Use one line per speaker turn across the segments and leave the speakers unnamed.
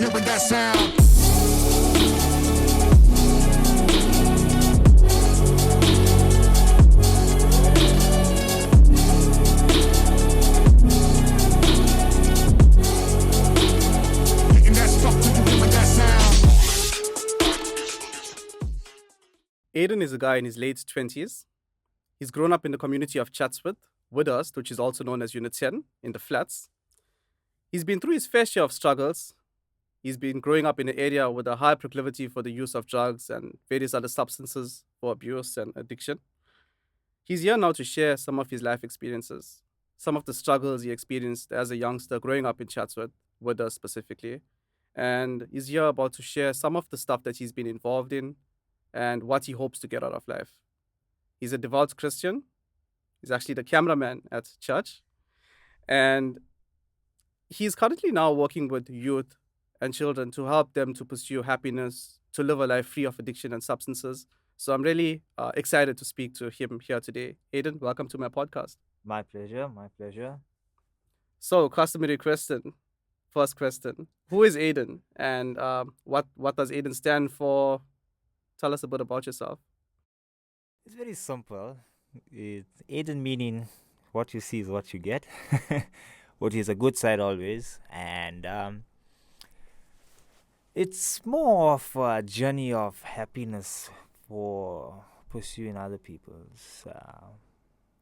hearing that sound. Getting that stuff to you hearing that sound.
Aden is a guy in his late 20s. He's grown up in the community of Chatsworth, with us, which is also known as Unit 10, in the flats. He's been through his fair share of struggles. He's been growing up in an area with a high proclivity for the use of drugs and various other substances for abuse and addiction. He's here now to share some of his life experiences, some of the struggles he experienced as a youngster growing up in Chatsworth, with us specifically. And he's here about to share some of the stuff that he's been involved in and what he hopes to get out of life. He's a devout Christian. He's actually the cameraman at church. And he's currently now working with youth and children to help them to pursue happiness, to live a life free of addiction and substances. So I'm really excited to speak to him here today. Aden, welcome to my podcast.
My pleasure, my pleasure.
So, customary question, first question. Who is Aden and what does Aden stand for? Tell us a bit about yourself.
It's very simple. It's Aden meaning what you see is what you get, which is a good side always. And it's more of a journey of happiness for pursuing other people's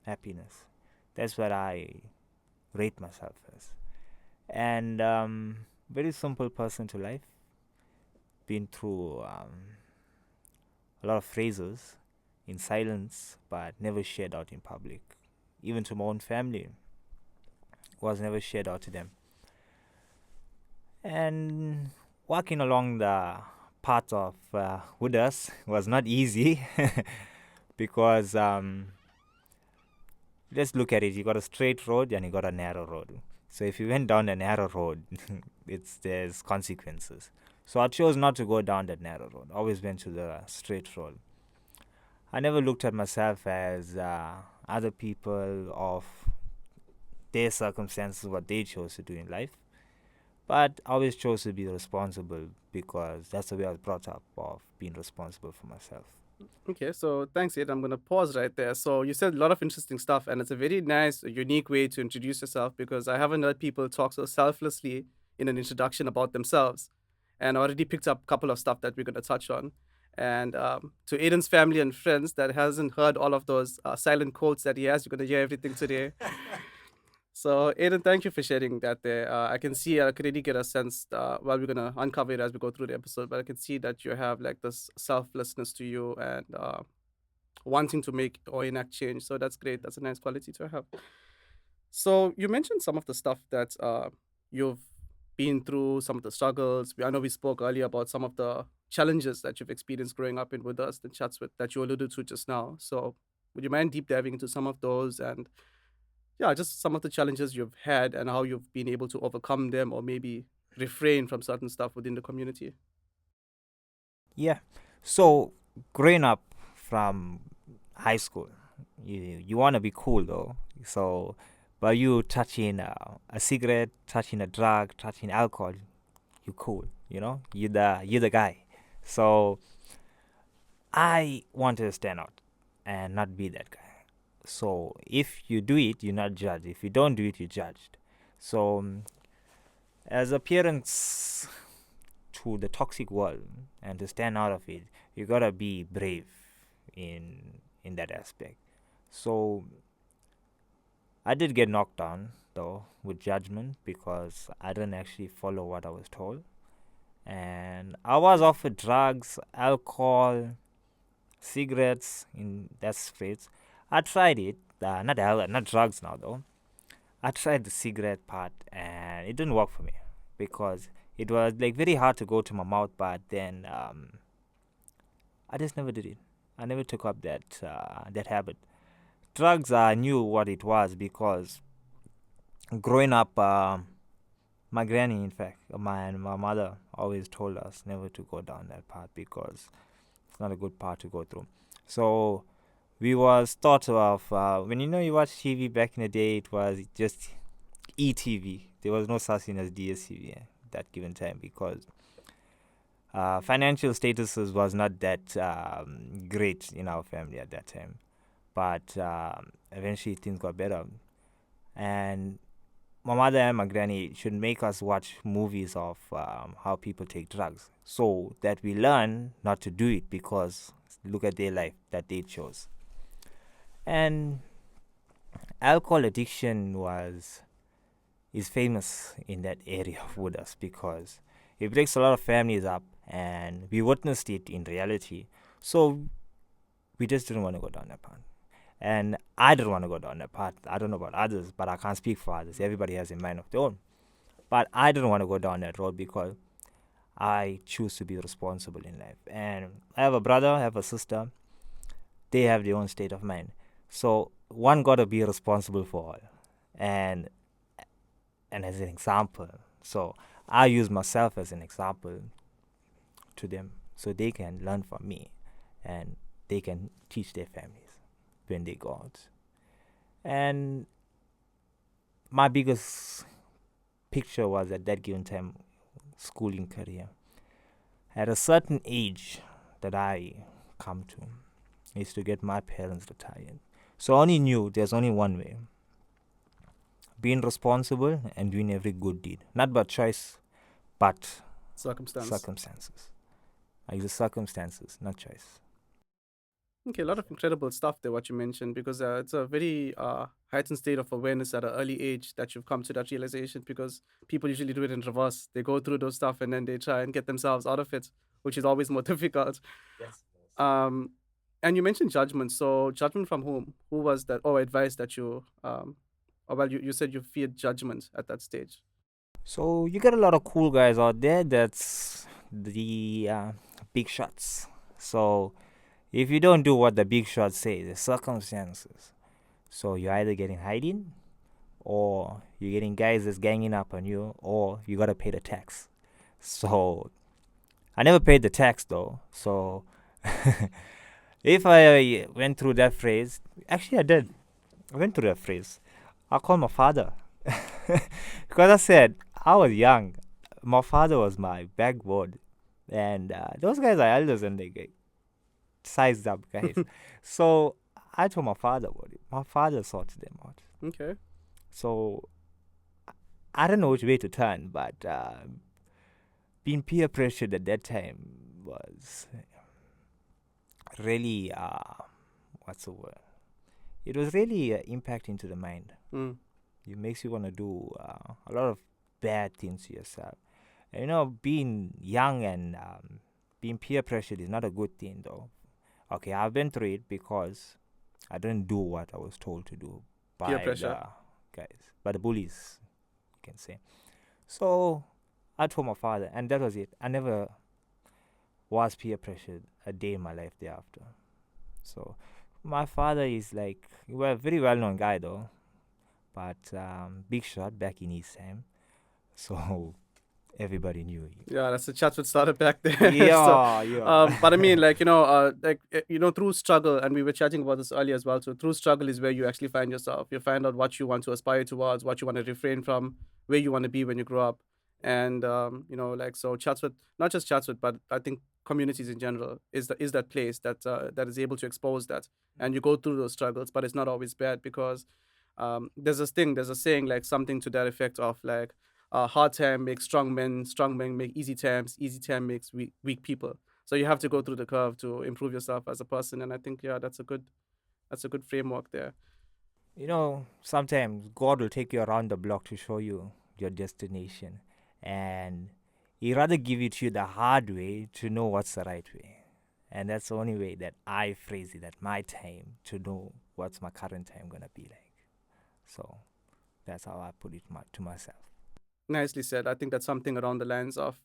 happiness. That's what I rate myself as. And very simple person to life. Been through a lot of phrases in silence, but never shared out in public. Even to my own family, was never shared out to them. And walking along the path of with us was not easy because let's look at it. You got a straight road and you got a narrow road. So if you went down the narrow road, there's consequences. So I chose not to go down that narrow road. Always went to the straight road. I never looked at myself as other people of their circumstances, what they chose to do in life. But I always chose to be responsible because that's the way I was brought up, of being responsible for myself.
Okay, so thanks, Aden. I'm going to pause right there. So you said a lot of interesting stuff, and it's a very nice, unique way to introduce yourself because I haven't heard people talk so selflessly in an introduction about themselves. And I already picked up a couple of stuff that we're going to touch on. And to Aiden's family and friends that hasn't heard all of those silent quotes that he has, you're going to hear everything today. So, Aden, thank you for sharing that there. I can see, I could really get a sense, we're going to uncover it as we go through the episode, but I can see that you have like this selflessness to you and wanting to make or enact change. So that's great. That's a nice quality to have. So you mentioned some of the stuff that you've been through, some of the struggles. I know we spoke earlier about some of the challenges that you've experienced growing up in with us, the Chatsworth that you alluded to just now. So would you mind deep diving into some of those and yeah, just some of the challenges you've had and how you've been able to overcome them or maybe refrain from certain stuff within the community?
Yeah. So growing up from high school, you want to be cool though. So, but you touching a cigarette, touching a drug, touching alcohol, you cool. You know, you're the guy. So I wanted to stand out and not be that guy. So if you do it, you're not judged. If you don't do it, you're judged. So as a parent to the toxic world and to stand out of it, you gotta be brave in that aspect. So I did get knocked down though with judgment because I didn't actually follow what I was told. And I was offered drugs, alcohol, cigarettes in that space. I tried it, not drugs now though. I tried the cigarette part and it didn't work for me because it was like very hard to go to my mouth. But then I just never did it. I never took up that habit. Drugs, I knew what it was because growing up, my granny, in fact, my mother always told us never to go down that path because it's not a good path to go through. So we was thought of when you watch TV back in the day, it was just ETV. There was no such thing as DSTV. that given time because financial statuses was not that great in our family at that time. But eventually things got better. And my mother and my granny should make us watch movies of how people take drugs so that we learn not to do it because look at their life that they chose. And alcohol addiction is famous in that area of Woodas because it breaks a lot of families up and we witnessed it in reality. So we just didn't want to go down that path. And I didn't want to go down that path. I don't know about others, but I can't speak for others. Everybody has a mind of their own. But I didn't want to go down that road because I choose to be responsible in life. And I have a brother, I have a sister. They have their own state of mind. So one got to be responsible for all. And as an example. So I use myself as an example to them so they can learn from me and they can teach their families when they go out. And my biggest picture was at that given time schooling career. At a certain age that I come to is to get my parents retired. So I only knew there's only one way. Being responsible and doing every good deed. Not by choice, but circumstances. I use circumstances, not choice.
Okay, a lot of incredible stuff there, what you mentioned, because it's a very heightened state of awareness at an early age that you've come to that realization, because people usually do it in reverse. They go through those stuff and then they try and get themselves out of it, which is always more difficult.
Yes.
And you mentioned judgment. So judgment from whom? Who was that? Or advice that you, you said you feared judgment at that stage.
So you get a lot of cool guys out there that's the big shots. So if you don't do what the big shots say, the circumstances, so you're either getting hiding or you're getting guys that's ganging up on you or you got to pay the tax. So I never paid the tax though. So if I went through that phrase, actually I did. I went through that phrase. I called my father because I said I was young. My father was my backbone. And those guys are elders and they get sized up guys. So I told my father about it. My father sorted them out.
Okay.
So I don't know which way to turn, but being peer pressured at that time was really, what's the word? It was really impacting to the mind. It makes you want to do a lot of bad things to yourself. And, being young and being peer pressured is not a good thing, though. Okay, I've been through it because I didn't do what I was told to do by
Peer pressure.
the guys, by the bullies, you can say. So I told my father, and that was it. I never was peer pressured a day in my life thereafter. So my father is like, a very well-known guy, though, but big shot back in his time. So everybody knew him.
Yeah, that's the Chatsworth started back there.
Yeah,
So,
yeah.
but I mean, through struggle, and we were chatting about this earlier as well. So through struggle is where you actually find yourself. You find out what you want to aspire towards, what you want to refrain from, where you want to be when you grow up. And so Chatsworth, not just Chatsworth, but I think communities in general is that place that is able to expose that. And you go through those struggles, but it's not always bad because there's a saying like something to that effect of like, hard time makes strong men make easy times makes weak people. So you have to go through the curve to improve yourself as a person, and I think that's a good framework there.
Sometimes God will take you around the block to show you your destination, and He'd rather give it to you the hard way to know what's the right way. And that's the only way that I phrase it at my time to know what's my current time gonna be like. So that's how I put it to myself.
Nicely said. I think that's something around the lines of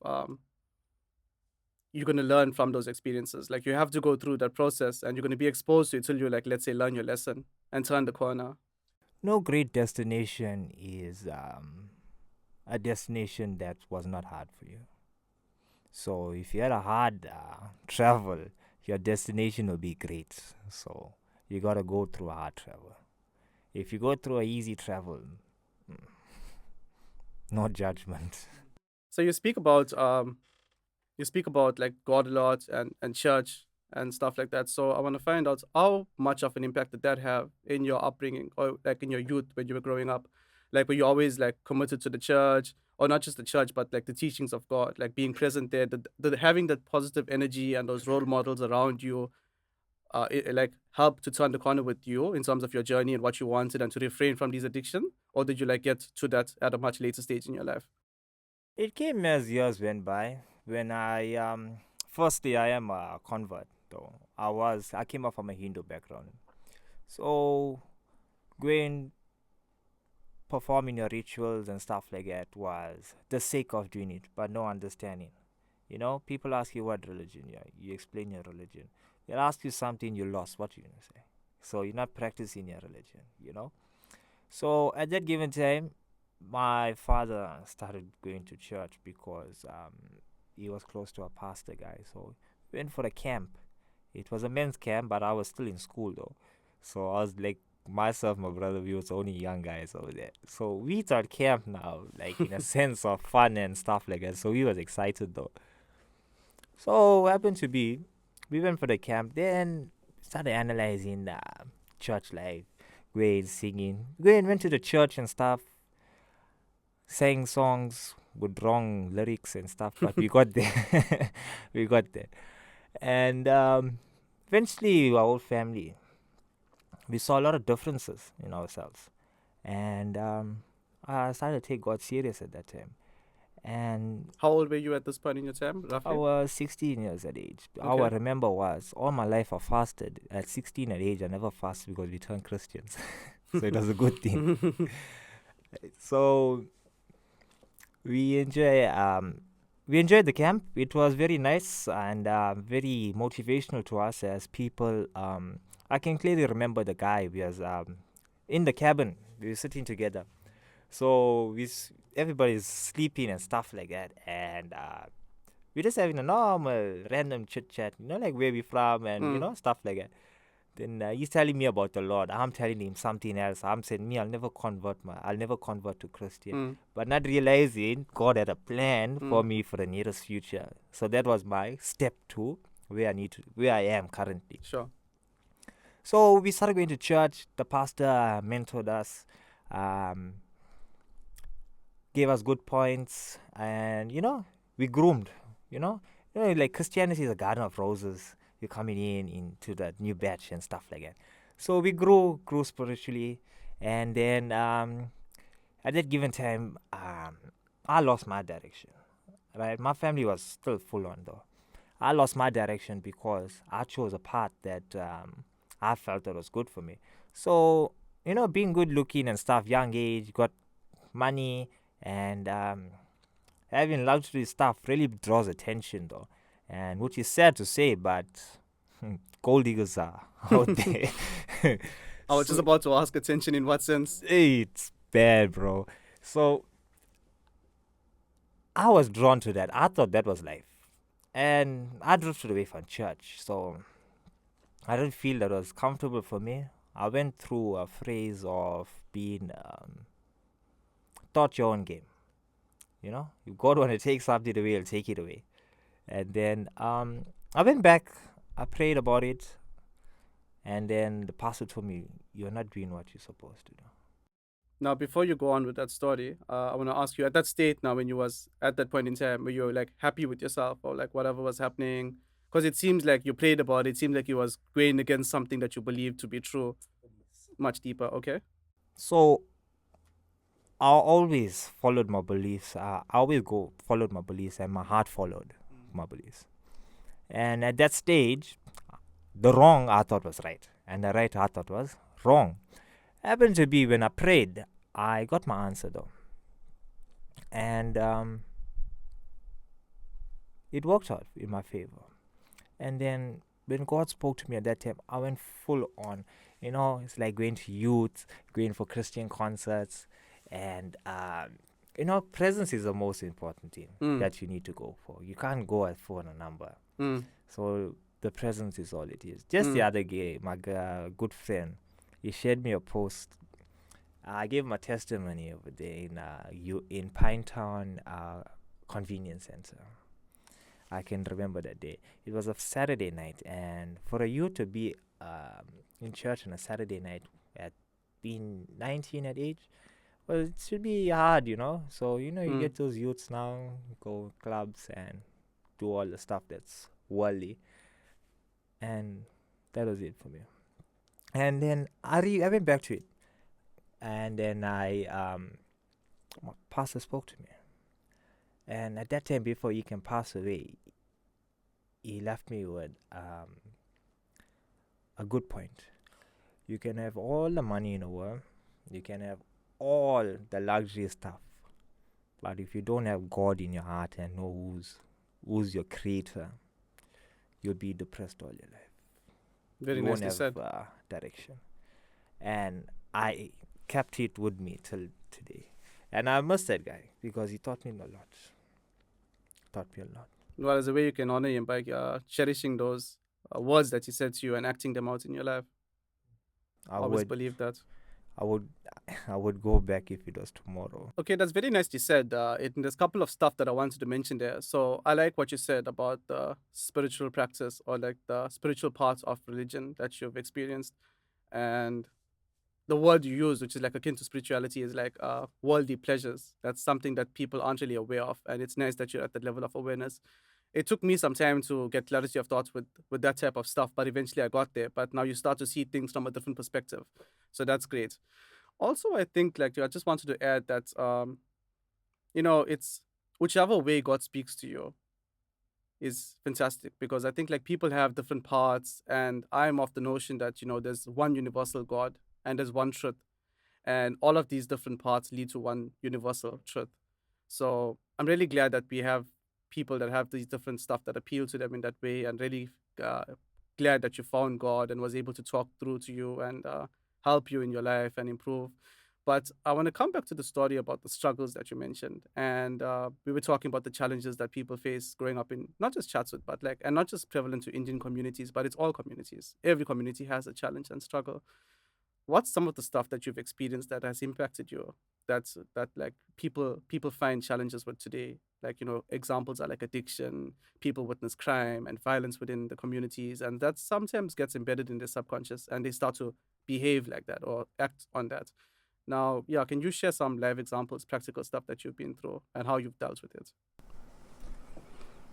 you're going to learn from those experiences. Like you have to go through that process and you're going to be exposed to it till you like, let's say, learn your lesson and turn the corner.
No great destination is a destination that was not hard for you. So if you had a hard travel, your destination will be great. So you got to go through a hard travel. If you go through a easy travel, no judgment.
So you speak about like God a lot and church and stuff like that. So I want to find out how much of an impact did that have in your upbringing or like in your youth when you were growing up? Like were you always like committed to the church or not just the church, but like the teachings of God, like being present there, having that positive energy and those role models around you, it like help to turn the corner with you in terms of your journey and what you wanted and to refrain from these addiction? Or did you like get to that at a much later stage in your life?
It came as years went by. When I firstly I am a convert though. I came up from a Hindu background. So going performing your rituals and stuff like that was the sake of doing it, but no understanding. People ask you what religion you are. You explain your religion. They'll ask you something you lost. What you gonna say? So you're not practicing your religion. So at that given time, my father started going to church because he was close to a pastor guy. So we went for a camp. It was a men's camp, but I was still in school though. So I was like myself, my brother, we was only young guys over there. So we thought camp now, like in a sense of fun and stuff like that. So we was excited though. So happened to be, we went for the camp, then started analyzing the church life, going singing, going went to the church and stuff, sang songs with wrong lyrics and stuff, but we got there. We got there. And eventually, our whole family, we saw a lot of differences in ourselves. And I started to take God serious at that time. And
How old were you at this point in your time,
I
roughly?
was 16 years at age. All I
Okay.
remember was all my life I fasted. At 16 at age, I never fasted because we turned Christians. So it was a good thing. So we enjoyed the camp. It was very nice and very motivational to us as people. I can clearly remember the guy. We was in the cabin. We were sitting together. So everybody's sleeping and stuff like that, and we're just having a normal random chit chat. Like where we from and stuff like that. Then he's telling me about the Lord. I'm telling him something else. I'm saying, me, I'll never convert to Christian. But not realizing God had a plan for me for the nearest future. So that was my step 2, where I am currently.
Sure.
So we started going to church. The pastor mentored us, gave us good points, and we groomed. Like Christianity is a garden of roses. You're coming into that new batch and stuff like that. So we grew spiritually, and then at that given time, I lost my direction. Right, my family was still full on though. I lost my direction because I chose a path that I felt that was good for me. So being good looking and stuff, young age, got money, and having luxury stuff really draws attention though. And which is sad to say, but gold diggers are out there.
I was just about to ask, attention in what sense?
It's bad, bro. So I was drawn to that. I thought that was life. And I drifted away from church. So I didn't feel that was comfortable for me. I went through a phase of being taught your own game. If God want to take something away, He'll take it away. And then I went back, I prayed about it, and then the pastor told me, you're not doing what you're supposed to do.
Now, before you go on with that story, I want to ask you, at that state now, when you was at that point in time, were you like happy with yourself or like whatever was happening? Because it seems like you prayed about it. It seemed like you was going against something that you believed to be true, much deeper. Okay.
So I always followed my beliefs. Followed my beliefs, and my heart followed my beliefs. And at that stage, the wrong I thought was right, and the right I thought was wrong. Happened to be when I prayed, I got my answer though, and it worked out in my favor. And then when God spoke to me at that time, I went full on. It's like going to youth, going for Christian concerts, and presence is the most important thing that you need to go for. You can't go for a number. So the presence is all it is. Just the other day, my good friend, he shared me a post. I gave him a testimony over there in Pinetown, convenience center. I can remember that day. It was a Saturday night, and for a youth to be in church on a Saturday night at being 19 at age, well, it should be hard, you know. So you get those youths now go clubs and do all the stuff that's worldly, and that was it for me. And then I went back to it, and then my pastor spoke to me, and at that time before he can pass away, he left me with a good point. You can have all the money in the world, you can have all the luxury stuff, but if you don't have God in your heart and know who's your creator, you'll be depressed all your life.
Very
You won't
nicely
have
said.
direction. And I kept it with me till today. And I miss that guy because he taught me a lot.
Well, as a way you can honor him by cherishing those words that he said to you and acting them out in your life.
I
Always
would
believe that.
I would go back if it was tomorrow.
Okay, that's very nicely said. There's a couple of stuff that I wanted to mention there. So I like what you said about the spiritual practice or like the spiritual parts of religion that you've experienced. And the word you use, which is like akin to spirituality, is like worldly pleasures. That's something that people aren't really aware of. And it's nice that you're at that level of awareness. It took me some time to get clarity of thoughts with that type of stuff, but eventually I got there. But now you start to see things from a different perspective. So that's great. Also, I think like I just wanted to add that it's whichever way God speaks to you is fantastic, because I think like people have different parts, and I'm of the notion that there's one universal God and there's one truth, and all of these different parts lead to one universal truth. So I'm really glad that we have people that have these different stuff that appeal to them in that way, and really glad that you found God and was able to talk through to you and help you in your life and improve. But I want to come back to the story about the struggles that you mentioned, and we were talking about the challenges that people face growing up in not just Chatsworth, but and not just prevalent to Indian communities, but it's all communities. Every community has a challenge and struggle. What's some of the stuff that you've experienced that has impacted you? That like people find challenges with today. Like examples are like addiction, people witness crime and violence within the communities, and that sometimes gets embedded in their subconscious, and they start to behave like that or act on that. Now, yeah, can you share some live examples, practical stuff that you've been through and how you've dealt with it?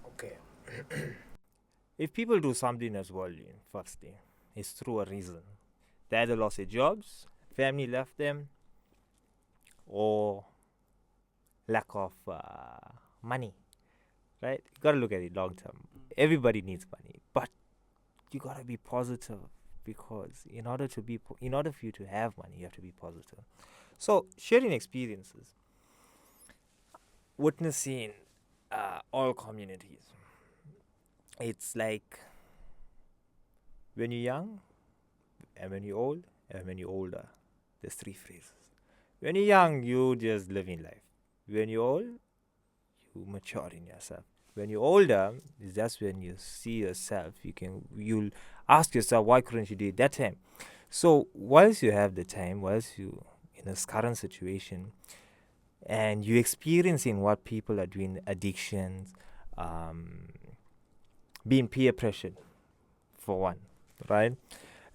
Okay. If people do something as worldly, firstly, it's through a reason. They either lost their jobs, family left them, or lack of money, right? You gotta look at it long term. Everybody needs money, but you gotta be positive, because in order for you to have money, you have to be positive. So sharing experiences, witnessing all communities. It's like when you're young, and when you're old, and when you're older. There's three phrases. When you're young, you just live in life. When you're old, you mature in yourself. When you're older, that's when you see yourself. You'll ask yourself, why couldn't you do it that time? So whilst you have the time, whilst you in this current situation, and you experiencing what people are doing, addictions, being peer pressured, for one, right?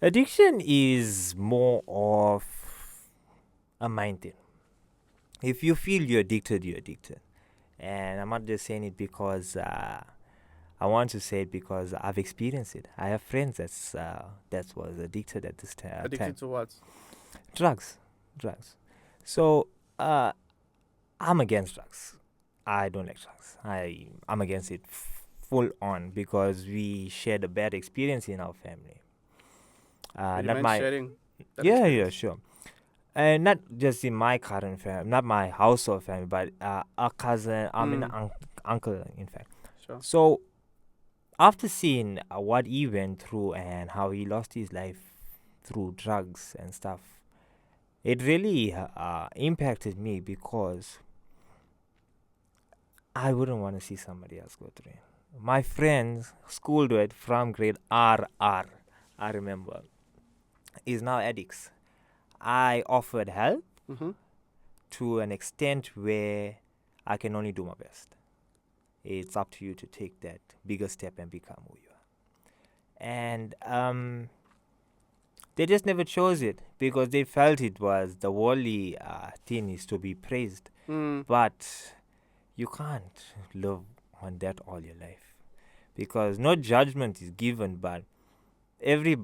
Addiction is more of a mind thing. If you feel you're addicted, you're addicted. And I'm not just saying it because I want to say it because I've experienced it. I have friends that was addicted at this time.
Addicted to what?
Drugs. So I'm against drugs. I don't like drugs. I'm against it full on, because we shared a bad experience in our family.
Would you
Not
mind
my
sharing that
yeah,
experience?
sure. And not just in my current family, not my household family, but a cousin, uncle, in fact.
Sure.
So after seeing what he went through and how he lost his life through drugs and stuff, it really impacted me, because I wouldn't want to see somebody else go through it. My friends, schooled from grade RR, I remember, is now addicts. I offered help
Mm-hmm.
to an extent where I can only do my best. It's up to you to take that bigger step and become who you are. And they just never chose it because they felt it was the worldly thing is to be praised. But you can't live on that all your life because no judgment is given, but every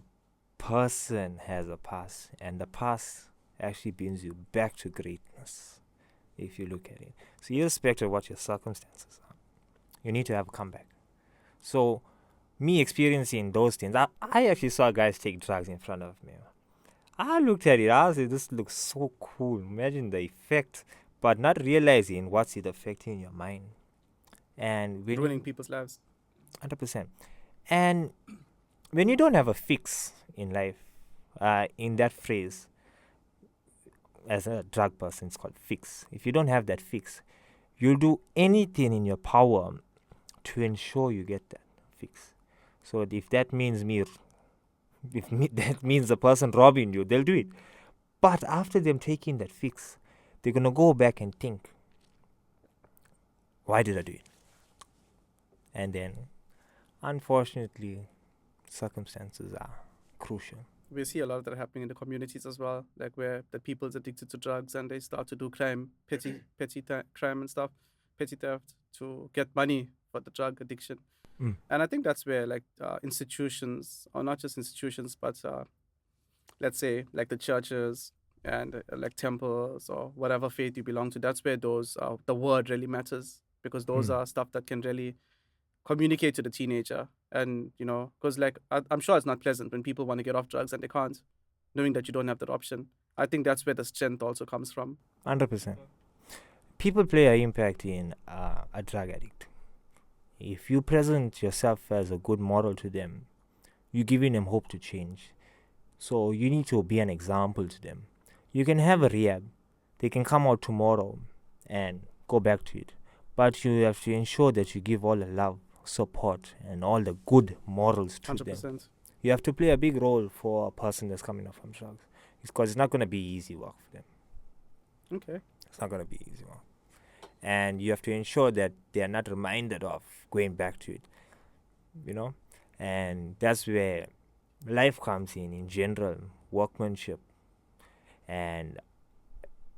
person has a past, and the past actually brings you back to greatness if you look at it. So irrespective of what your circumstances are, you need to have a comeback. So me experiencing those things, I actually saw guys take drugs in front of me. I looked at it, I said, this looks so cool. Imagine the effect, but not realizing what's it affecting your mind. And when
Ruining people's lives.
100%. And when you don't have a fix in life, in that phrase, as a drug person, it's called fix. If you don't have that fix, you'll do anything in your power to ensure you get that fix. So if that means that means the person robbing you, they'll do it. But after them taking that fix, they're gonna go back and think, why did I do it? And then, unfortunately, circumstances are crucial.
We see a lot of that happening in the communities as well, like where the people's addicted to drugs and they start to do crime, petty crime and stuff, petty theft to get money for the drug addiction. And I think that's where like institutions, or not just institutions, but let's say like the churches and like temples or whatever faith you belong to, that's where those the word really matters, because those are stuff that can really communicate to the teenager. And because like I'm sure it's not pleasant when people want to get off drugs and they can't, knowing that you don't have that option. I think that's where the strength also comes from.
100%. People play an impact in a drug addict. If you present yourself as a good model to them, you're giving them hope to change. So you need to be an example to them. You can have a rehab. They can come out tomorrow and go back to it. But you have to ensure that you give all the love, support, and all the good morals to
100%.
them. You have to play a big role for a person that's coming off from drugs. Because it's not going to be easy work for them.
Okay.
It's not going to be easy work. And you have to ensure that they are not reminded of going back to it. And that's where life comes in general, workmanship. And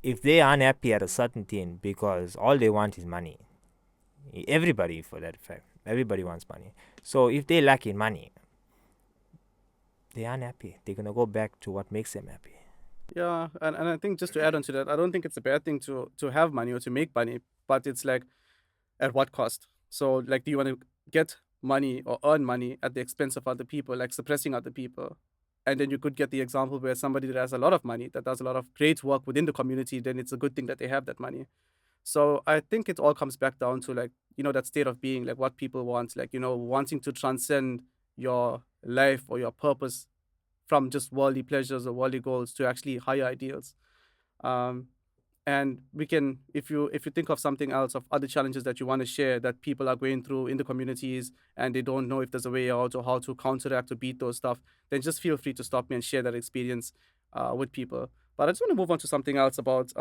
if they are unhappy at a certain thing because all they want is money, everybody for that fact, everybody wants money. So if they lack in money, they're unhappy. They're going to go back to what makes them happy.
Yeah, and I think just to add on to that, I don't think it's a bad thing to have money or to make money, but it's like, at what cost? So like, do you want to get money or earn money at the expense of other people, like suppressing other people? And then you could get the example where somebody that has a lot of money, that does a lot of great work within the community, then it's a good thing that they have that money. So I think it all comes back down to like, that state of being, like what people want, like, wanting to transcend your life or your purpose from just worldly pleasures or worldly goals to actually higher ideals. And we can, if you think of something else, of other challenges that you want to share that people are going through in the communities and they don't know if there's a way out or how to counteract or beat those stuff, then just feel free to stop me and share that experience with people. But I just want to move on to something else about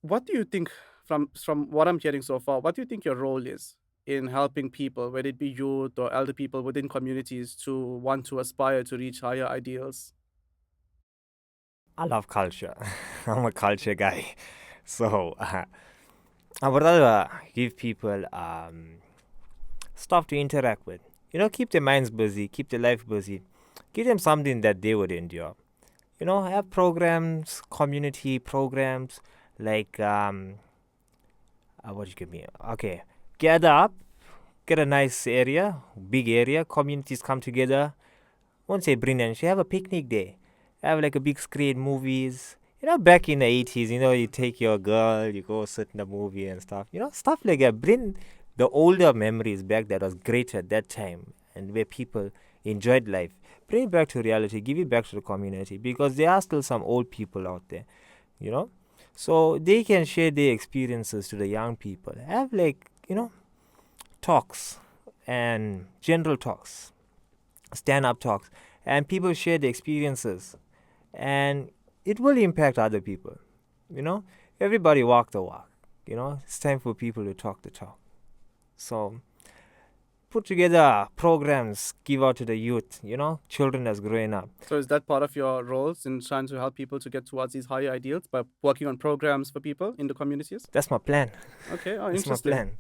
what do you think, from what I'm hearing so far, what do you think your role is in helping people, whether it be youth or elder people within communities, to want to aspire to reach higher ideals?
I love culture. I'm a culture guy. So I would rather give people stuff to interact with. Keep their minds busy, keep their life busy. Give them something that they would endure. Have programs, community programs, like, what you give me? Okay, gather up, get a nice area, big area, communities come together. Won't say brilliant, you have a picnic day. Have like a big screen, movies. Back in the 80s, you take your girl, you go sit in the movie and stuff. Stuff like that. Bring the older memories back that was great at that time and where people enjoyed life. Bring it back to reality, give it back to the community, because there are still some old people out there, So they can share their experiences to the young people. Have like, talks and general talks, stand-up talks, and people share their experiences. And it will impact other people. Everybody walk the walk. It's time for people to talk the talk. So put together programs, give out to the youth, children that's growing up.
So is that part of your roles in trying to help people to get towards these higher ideals by working on programs for people in the communities?
That's my plan.
Okay, oh,
That's my
interesting.
plan.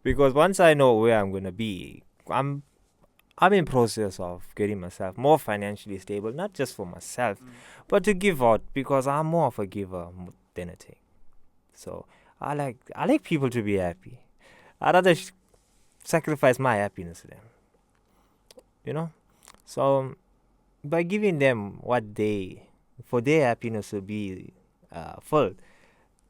Because once I know where I'm gonna be, I'm in process of getting myself more financially stable, not just for myself, but to give out, because I'm more of a giver than a take. So I like people to be happy. I'd rather sacrifice my happiness to them. So by giving them for their happiness to be full,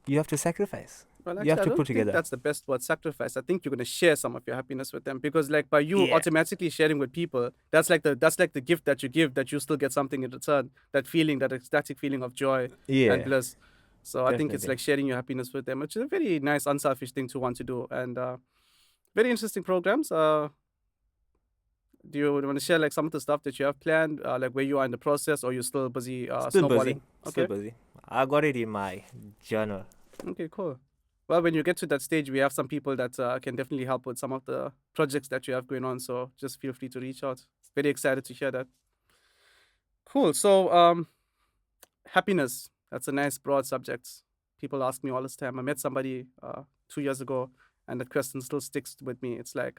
you have to sacrifice.
Well,
You
actually,
have
I
to
don't
put
think
together.
that's the best word, sacrifice. I think you're gonna share some of your happiness with them because, like, by you
Yeah.
automatically sharing with people, that's like the gift that you give, that you still get something in return. That feeling, that ecstatic feeling of joy
Yeah.
and bliss. So I think it's
Definitely.
like sharing your happiness with them, which is a very nice, unselfish thing to want to do, and very interesting programs. Do you want to share like some of the stuff that you have planned, like where you are in the process, or you're still busy
Still
snowballing?
busy. Still
Okay.
busy. I got it in my journal.
Okay, cool. Well, when you get to that stage, we have some people that can definitely help with some of the projects that you have going on. So just feel free to reach out. Very excited to hear that. Cool. So, happiness. That's a nice broad subject. People ask me all this time. I met somebody 2 years ago, and that question still sticks with me. It's like,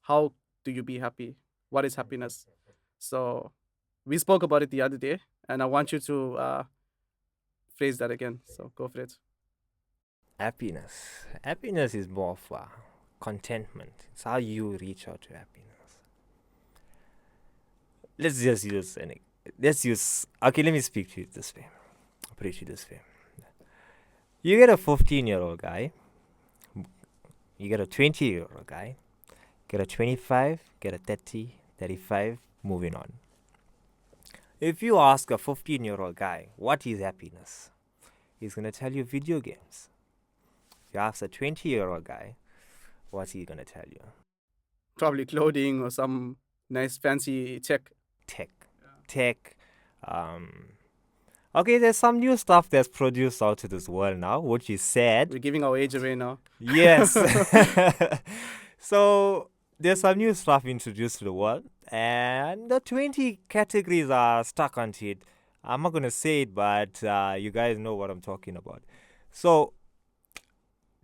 how do you be happy? What is happiness? So, we spoke about it the other day, and I want you to phrase that again. So, go for it.
Happiness is more of contentment. It's how you reach out to happiness. Let's just use okay, let me speak to you this way. I'll put it to you this way. You get a 15-year-old guy, you get a 20-year-old guy, get a 25, get a 30, 35, moving on. If you ask a 15-year-old guy what is happiness, he's going to tell you video games. If you ask a 20-year-old guy, what's he going to tell you?
Probably clothing or some nice fancy tech.
Tech. Okay, there's some new stuff that's produced out to this world now, which is sad.
We're giving our age away now.
Yes. So there's some new stuff introduced to the world, and the 20 categories are stuck onto it. I'm not gonna say it, but you guys know what I'm talking about. So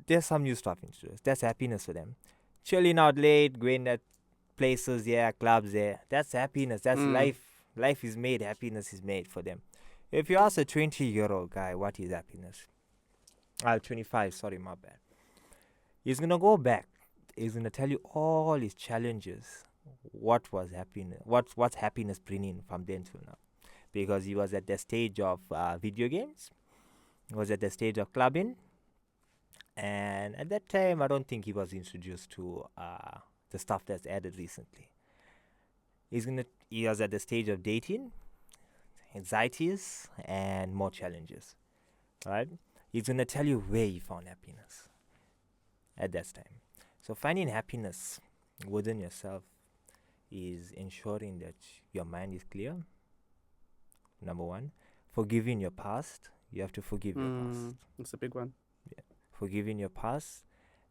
there's some new stuff introduced. That's happiness for them. Chilling out late, going at places, clubs, that's happiness. That's life. Life is made. Happiness is made for them. If you ask a 20-year-old guy what is happiness, 25, sorry, my bad. He's gonna go back. He's gonna tell you all his challenges. What was happiness? What's happiness bringing from then till now? Because he was at the stage of video games. He was at the stage of clubbing. And at that time, I don't think he was introduced to the stuff that's added recently. He was at the stage of dating, anxieties, and more challenges. Right? He's gonna tell you where he found happiness at that time. So finding happiness within yourself is ensuring that your mind is clear. Number one, forgiving your past. You have to forgive your past.
That's a big one.
Forgiving your past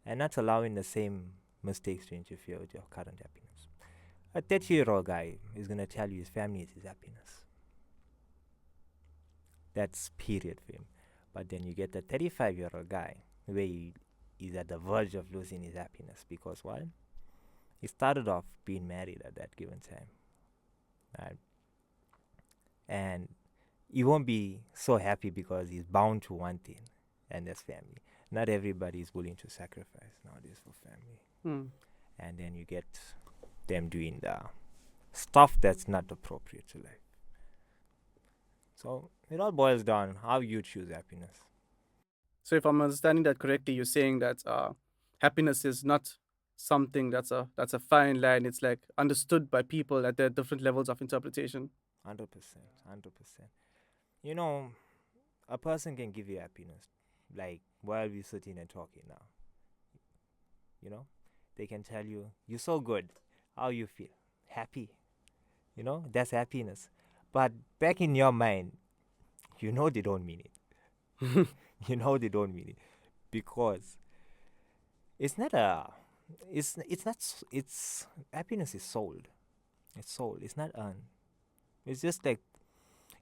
and not allowing the same mistakes to interfere with your current happiness. A 30-year-old guy is going to tell you his family is his happiness. That's period for him. But then you get the 35-year-old guy where he is at the verge of losing his happiness because why? He started off being married at that given time. Right? And he won't be so happy because he's bound to one thing, and that's family. Not everybody is willing to sacrifice nowadays for family. And then you get them doing the stuff that's not appropriate to life. So it all boils down how you choose happiness.
So if I'm understanding that correctly, you're saying that happiness is not something that's a fine line. It's like understood by people at their different levels of interpretation.
100%. You know, a person can give you happiness, like while we're sitting and talking now. You know, they can tell you, you're so good. How you feel? Happy. You know, that's happiness. But back in your mind, you know they don't mean it. You know they don't mean it. Because it's not a it's not it's happiness is sold. It's sold. It's not earned. It's just like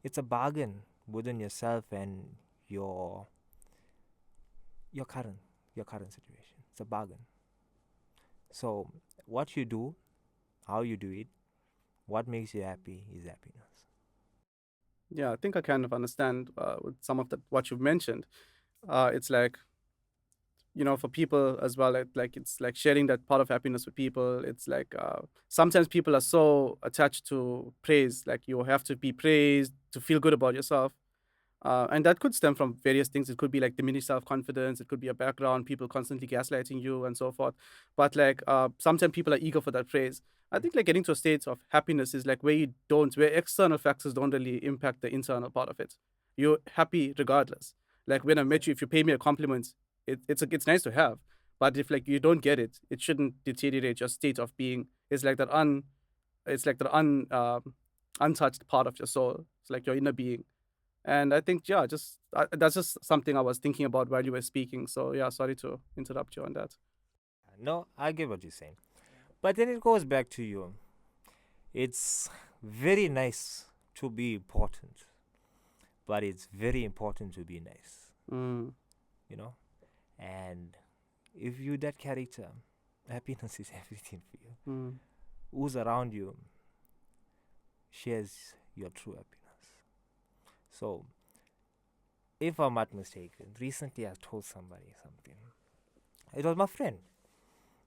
it's a bargain within yourself and your your current your current situation. It's a bargain. So what you do, how you do it, what makes you happy is happiness.
Yeah, I think I kind of understand with some of what you've mentioned. It's like, for people as well, like it's like sharing that part of happiness with people. It's like sometimes people are so attached to praise, like you have to be praised to feel good about yourself. And that could stem from various things. It could be like diminished self-confidence. It could be a background, people constantly gaslighting you and so forth. But like sometimes people are eager for that praise. I think like getting to a state of happiness is like where external factors don't really impact the internal part of it. You're happy regardless. Like when I met you, if you pay me a compliment, it's nice to have. But if like you don't get it, it shouldn't deteriorate your state of being. It's like that untouched part of your soul. It's like your inner being. And I think, yeah, that's just something I was thinking about while you were speaking. So, yeah, sorry to interrupt you on that.
No, I get what you're saying. But then it goes back to you. It's very nice to be important, but it's very important to be nice,
Mm.
you know? And if you that character, happiness is everything for you.
Mm.
Who's around you shares your true happiness. So, if I'm not mistaken, recently I told somebody something. It was my friend.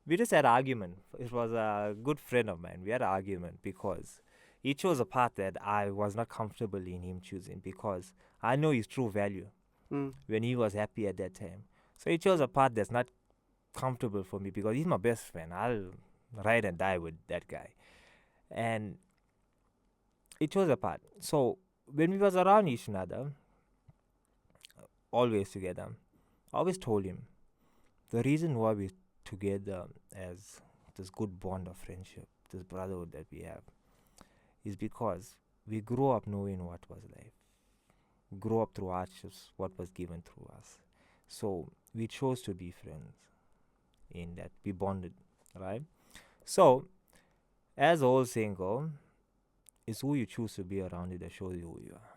We just had an argument. It was a good friend of mine. We had an argument because he chose a path that I was not comfortable in him choosing because I know his true value
Mm.
when he was happy at that time. So he chose a path that's not comfortable for me because he's my best friend. I'll ride and die with that guy. And he chose a path. So when we was around each other, always together, I always told him the reason why we're together as this good bond of friendship, this brotherhood that we have, is because we grew up knowing what was life. We grew up through hardships, what was given through us. So we chose to be friends in that we bonded, right? So, as the old saying goes, it's who you choose to be around you that shows you who you are.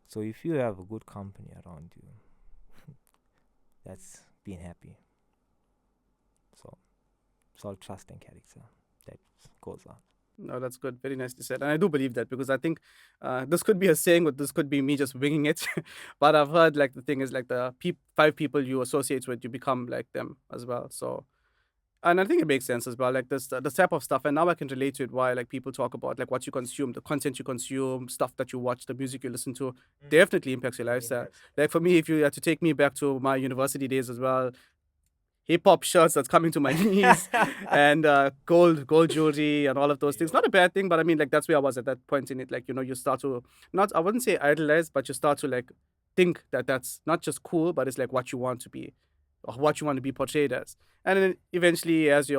So if you have a good company around you, that's being happy. So it's all trust and character that goes on.
No, that's good. Very nicely said. And I do believe that because I think this could be a saying, or this could be me just winging it. But I've heard like the thing is like the 5 people you associate with, you become like them as well. So, and I think it makes sense as well. Like this type of stuff. And now I can relate to it. Why like people talk about like what you consume, the content you consume, stuff that you watch, the music you listen to, definitely impacts your lifestyle. Like for me, if you had to take me back to my university days as well, hip hop shirts that's coming to my knees and gold jewelry and all of those things. Not a bad thing, but I mean, like that's where I was at that point in it. Like, you start to I wouldn't say idolize, but you start to like think that that's not just cool, but it's like what you want to be or what you want to be portrayed as. And then eventually, as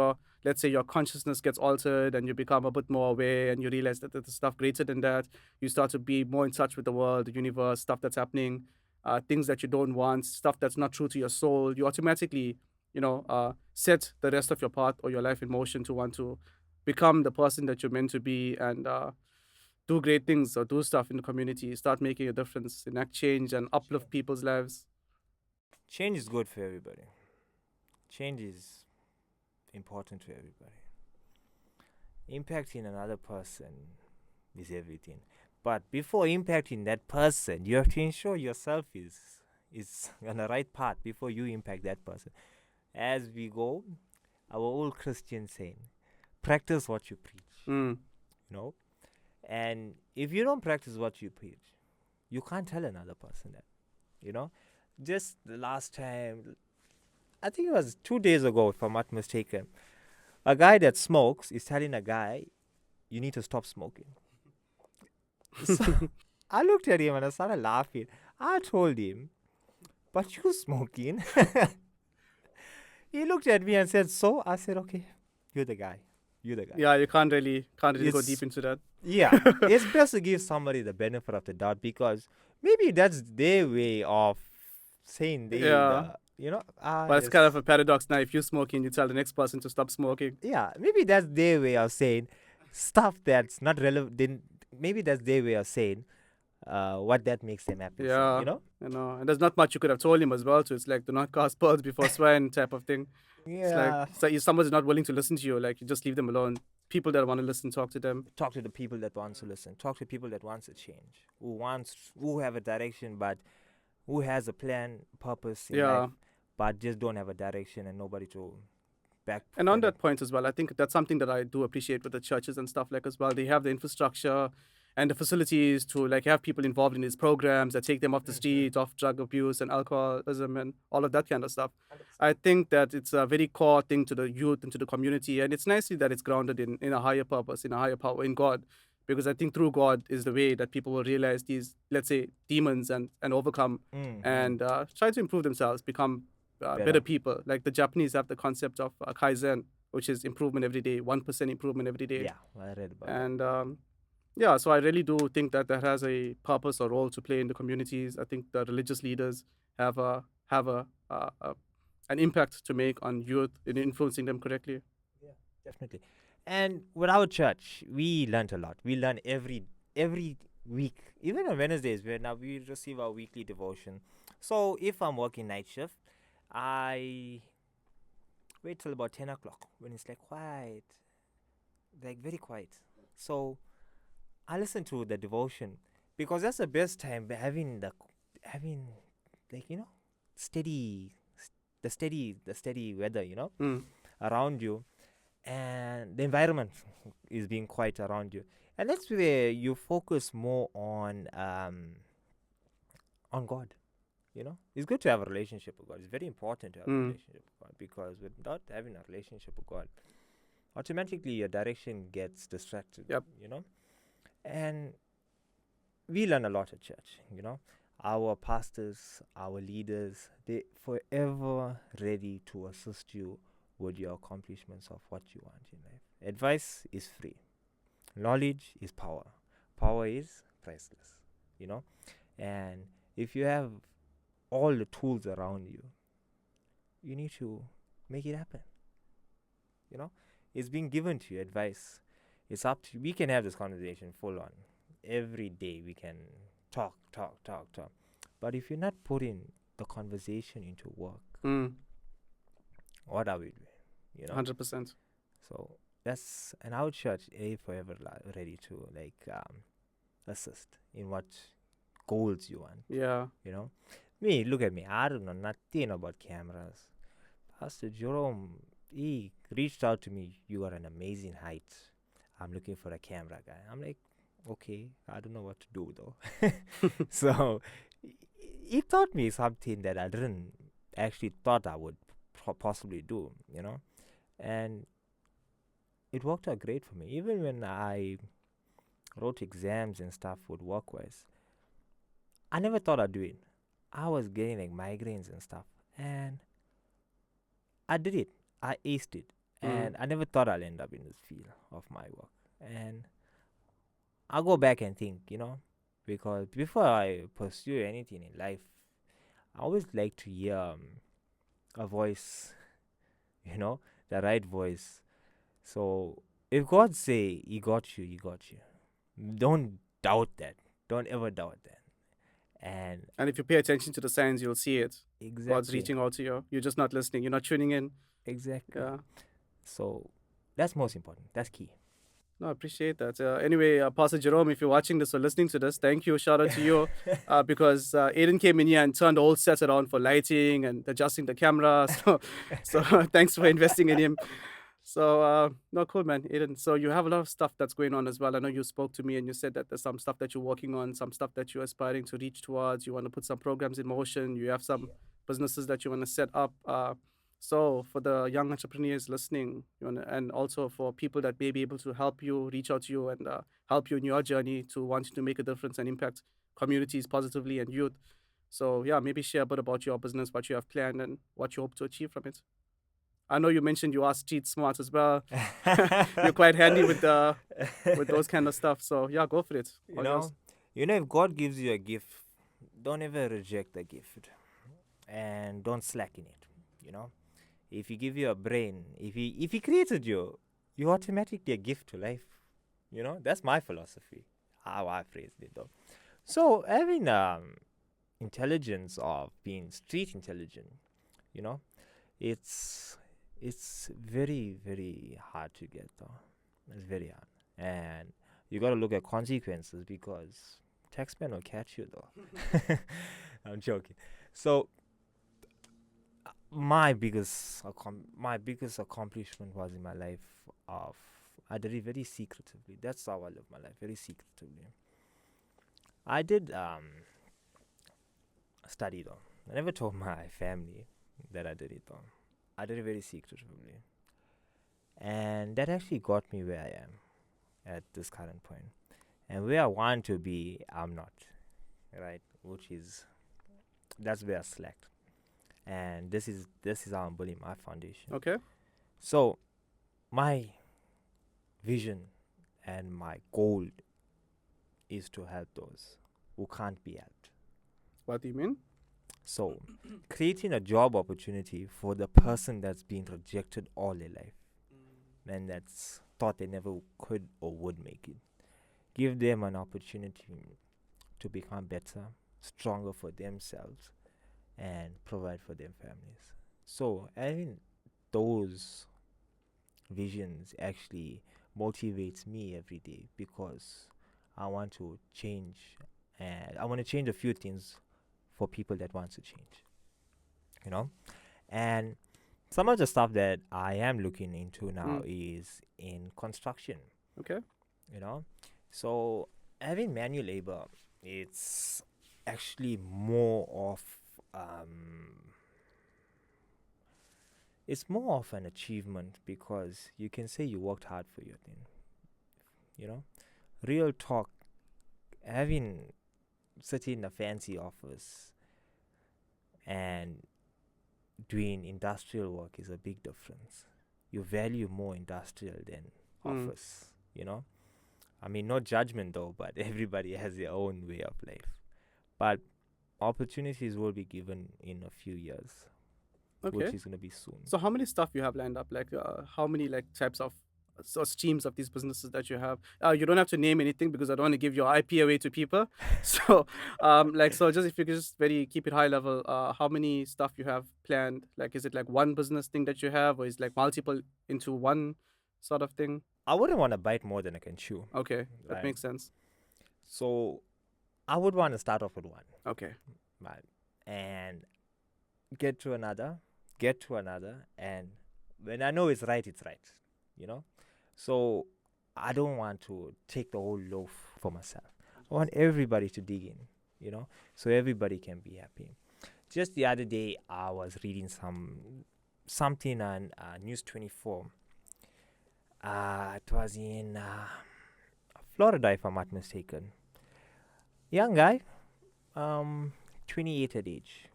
let's say your consciousness gets altered and you become a bit more aware and you realize that there's stuff greater than that, you start to be more in touch with the world, the universe, stuff that's happening, things that you don't want, stuff that's not true to your soul. You automatically set the rest of your path or your life in motion to want to become the person that you're meant to be and do great things or do stuff in the community, start making a difference, enact change and uplift people's lives.
Change is good for everybody. Change is important to everybody. Impacting another person is everything. But before impacting that person, you have to ensure yourself is on the right path before you impact that person. As we go, our old Christian saying, practice what you preach.
Mm.
And if you don't practice what you preach, you can't tell another person that. Just the last time, I think it was 2 days ago, if I'm not mistaken, a guy that smokes is telling a guy, you need to stop smoking. So I looked at him and I started laughing. I told him, but you smoking? He looked at me and said, so? I said, okay, you're the guy.
Yeah, you can't really go deep into that.
Yeah, it's best to give somebody the benefit of the doubt because maybe that's their way of saying You know,
But it's kind of a paradox now. If you're smoking, you tell the next person to stop smoking.
yeah. Maybe that's their way of saying stuff that's not relevant. Maybe that's their way of saying what that makes them happy.
Yeah,
You know.
and there's not much you could have told him as well. So it's like, do not cast pearls before swine type of thing. It's like,
Yeah.
so if someone's not willing to listen to you, like, you just leave them alone. People that want to listen, talk to them.
Talk to the people that wants to listen. Talk to people that wants to change. Who have a direction, but who has a plan, purpose in
Yeah.
life, but just don't have a direction and nobody to back.
And on
them
that point as well, I think that's something that I do appreciate with the churches and stuff like as well. They have the infrastructure and the facilities to like have people involved in these programs that take them off the street, off drug abuse and alcoholism and all of that kind of stuff. I think that it's a very core thing to the youth and to the community. And it's nicely that it's grounded in a higher purpose, in a higher power, in God. Because I think through God is the way that people will realize these, let's say, demons and overcome and try to improve themselves, become better people. Like the Japanese have the concept of Kaizen, which is improvement every day, 1% improvement every day.
Yeah, I read about that.
And yeah, so I really do think that that has a purpose or role to play in the communities. I think the religious leaders have an impact to make on youth in influencing them correctly.
Yeah, definitely. And with our church, we learned a lot. We learn every week, even on Wednesdays, where now we receive our weekly devotion. So if I'm working night shift, I wait till about 10 o'clock when it's like quiet, like very quiet. So I listen to the devotion because that's the best time, having like, you know, the steady weather, you know, around you, and the environment is being quiet around you, and that's where you focus more on God. You know, it's good to have a relationship with God. It's very important to have a relationship with God, because without having a relationship with God, automatically your direction gets distracted.
Yep.
You know, and we learn a lot at church. You know, our pastors, our leaders, they forever ready to assist you with your accomplishments of what you want in life. Advice is free. Knowledge is power. Power is priceless. You know, and if you have all the tools around you, you need to make it happen. You know, it's being given to you. Advice. It's up to you. We can have this conversation full on. Every day we can talk. But if you're not putting the conversation into work, what are we doing? You know,
100%.
so that's, and our church is forever ready to assist in what goals you want.
Yeah.
You know, me, look at me. I don't know nothing about cameras. Pastor Jerome, he reached out to me. You got an amazing height. I'm looking for a camera guy. I'm like, okay, I don't know what to do though. So he taught me something that I didn't actually thought I would possibly do, you know, and it worked out great for me. Even when I wrote exams and stuff with work-wise, I never thought I'd do it. I was getting like migraines and stuff, and I did it. I aced it, and I never thought I'd end up in this field of my work. And I'll go back and think, you know, because before I pursue anything in life, I always like to hear a voice, you know, the right voice. So if God say he got you, he got you. Don't doubt that. Don't ever doubt that. And
if you pay attention to the signs, you'll see it.
exactly,
God's reaching out to you. You're just not listening. You're not tuning in.
exactly.
Yeah.
So that's most important. That's key.
No, I appreciate that. Anyway, Pastor Jerome, if you're watching this or listening to this, thank you. Shout out to you. Because Aden came in here and turned the whole set around for lighting and adjusting the camera. So thanks for investing in him. So, no, cool, man. Aden, so you have a lot of stuff that's going on as well. I know you spoke to me and you said that there's some stuff that you're working on, some stuff that you're aspiring to reach towards. You want to put some programs in motion. You have some businesses that you want to set up. So for the young entrepreneurs listening, and also for people that may be able to help you, reach out to you and help you in your journey to wanting to make a difference and impact communities positively and youth. So yeah, maybe share a bit about your business, what you have planned and what you hope to achieve from it. I know you mentioned you are street smart as well. You're quite handy with those kind of stuff. So yeah, go for it.
You know, if God gives you a gift, don't ever reject the gift. and don't slack in it. You know, if he give you a brain, if he created you, you automatically a gift to life. You know, that's my philosophy. How I phrased it though. So having intelligence of being street intelligent, you know, it's very very hard to get though. It's very hard, and you got to look at consequences because taxman will catch you though. I'm joking. So my biggest accomplishment was in my life of I did it very secretively. That's how I live my life, very secretively. I did study though. I never told my family that I did it though. I did it very secretively. And that actually got me where I am at this current point. And where I want to be, I'm not. Right? Which is that's where I slacked. And this is how I'm building my foundation.
Okay.
So my vision and my goal is to help those who can't be helped.
What do you mean?
So creating a job opportunity for the person that's been rejected all their life and that's thought they never could or would make it. Give them an opportunity to become better, stronger for themselves, and provide for their families. So having those visions actually motivates me every day because I want to change and I want to change a few things for people that want to change. You know? And some of the stuff that I am looking into now is in construction.
Okay.
You know? So having manual labor, it's actually more of it's more of an achievement because you can say you worked hard for your thing. You know? Real talk, having sitting in a fancy office and doing industrial work is a big difference. You value more industrial than office, you know? I mean, no judgment though, but everybody has their own way of life. But opportunities will be given in a few years,
Okay.
which is going to be soon.
So how many stuff you have lined up? Like how many like types of streams of these businesses that you have? You don't have to name anything because I don't want to give your IP away to people. So so just if you could just very keep it high level, how many stuff you have planned? Like is it like one business thing that you have or is it like multiple into one sort of thing?
I wouldn't want to bite more than I can chew.
Okay, that
Right.
makes sense.
So I would want to start off with one.
Okay.
Right. And get to another, and when I know it's right, you know? So I don't want to take the whole loaf for myself. I want everybody to dig in, you know, so everybody can be happy. Just the other day, I was reading something on News 24. It was in Florida, if I'm not mistaken. Young guy, 28 at age.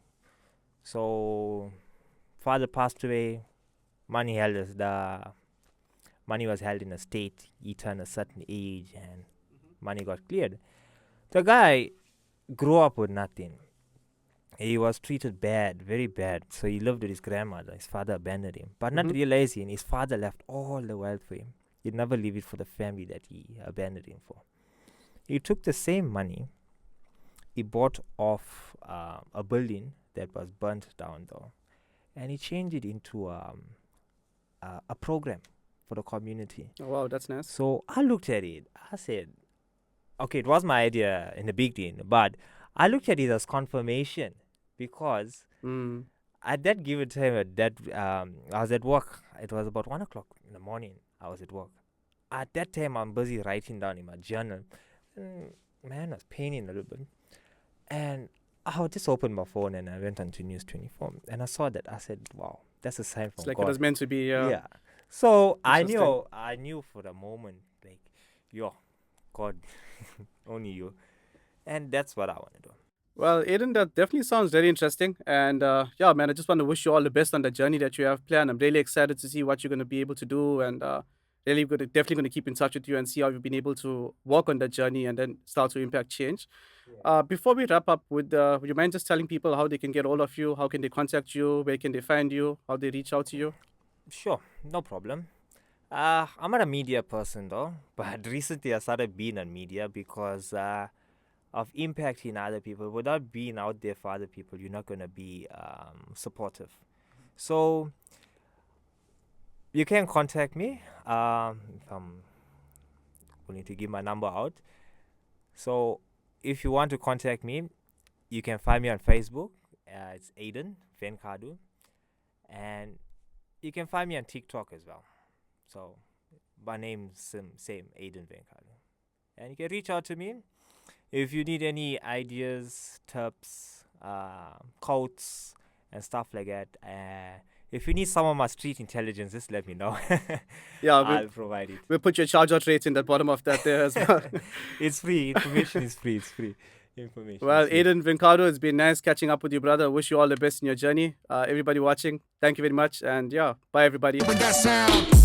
So father passed away. Money was held in a state. He turned a certain age, and money got cleared. The guy grew up with nothing. He was treated bad, very bad. So he lived with his grandmother. His father abandoned him, but not realizing his father left all the wealth for him. He'd never leave it for the family that he abandoned him for. He took the same money. He bought off a building that was burnt down, though, and he changed it into a program for the community.
Oh, wow, that's nice.
So I looked at it. I said, okay, it was my idea in the beginning, but I looked at it as confirmation because at that given time, I was at work. It was about 1 o'clock in the morning. I was at work. At that time, I'm busy writing down in my journal. Man, I was paining a little bit. And I just opened my phone and I went onto News 24. And I saw that. I said, wow, that's a sign from
It's like
God.
it was meant to be.
Yeah. So I
Interesting.
knew for the moment, like, yo, God, only you. And that's what I want to do.
Well, Aiden, that definitely sounds very interesting. And yeah, man, I just want to wish you all the best on the journey that you have planned. I'm really excited to see what you're going to be able to do and definitely going to keep in touch with you and see how you've been able to walk on that journey and then start to impact change. Before we wrap up, would you mind just telling people how they can get hold of you? How can they contact you? Where can they find you? How they reach out to you?
Sure, no problem. I'm not a media person though, but recently I started being on media because of impacting other people. Without being out there for other people, you're not going to be supportive. So you can contact me if I'm willing to give my number out. So if you want to contact me, you can find me on Facebook. It's Aden Venkadu. And you can find me on TikTok as well. So my name's same, Aden Venkadu. And you can reach out to me if you need any ideas, tips, quotes, and stuff like that. If you need some of my street intelligence, just let me know.
Yeah,
I'll provide it.
we'll put your charge out rates in the bottom of that there as well.
It's free. Information is free. It's free. Information.
Well,
is free.
Aden Venkadu, it's been nice catching up with you, brother. Wish you all the best in your journey. Everybody watching, thank you very much. And yeah, bye, everybody.
With that sound.